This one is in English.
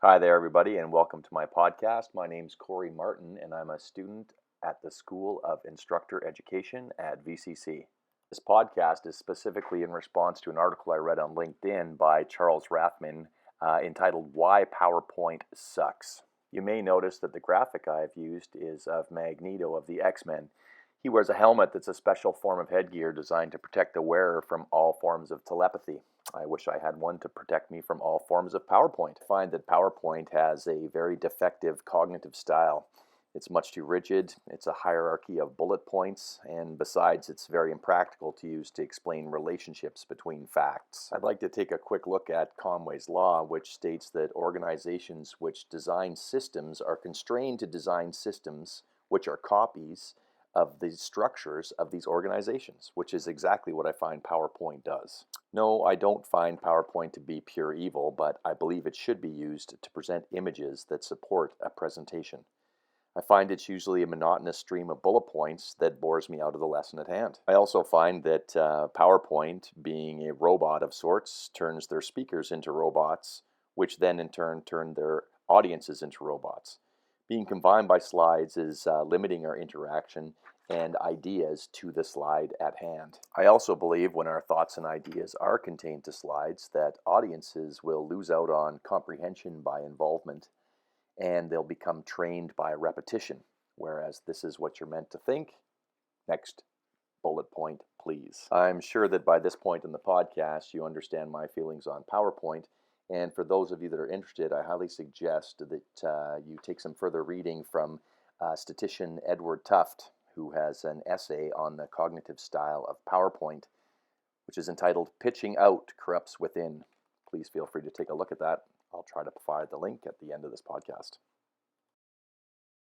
Hi there, everybody, and welcome to my podcast. My name's Corey Martin, and I'm a student at the School of Instructor Education at VCC. This podcast is specifically in response to an article I read on LinkedIn by Charles Rathman entitled Why PowerPoint Sucks. You may notice that the graphic I've used is of Magneto of the X-Men. He wears a helmet that's a special form of headgear designed to protect the wearer from all forms of telepathy. I wish I had one to protect me from all forms of PowerPoint. I find that PowerPoint has a very defective cognitive style. It's much too rigid, it's a hierarchy of bullet points, and besides, it's very impractical to use to explain relationships between facts. I'd like to take a quick look at Conway's Law, which states that organizations which design systems are constrained to design systems which are copies of the structures of these organizations, which is exactly what I find PowerPoint does. No, I don't find PowerPoint to be pure evil, but I believe it should be used to present images that support a presentation. I find it's usually a monotonous stream of bullet points that bores me out of the lesson at hand. I also find that PowerPoint, being a robot of sorts, turns their speakers into robots, which then in turn turn their audiences into robots. Being combined by slides is limiting our interaction and ideas to the slide at hand. I also believe when our thoughts and ideas are contained to slides that audiences will lose out on comprehension by involvement and they'll become trained by repetition, whereas this is what you're meant to think. Next bullet point, please. I'm sure that by this point in the podcast, you understand my feelings on PowerPoint. And for those of you that are interested, I highly suggest that you take some further reading from statistician Edward Tufte, who has an essay on the cognitive style of PowerPoint, which is entitled Pitching Out Corrupts Within. Please feel free to take a look at that. I'll try to provide the link at the end of this podcast.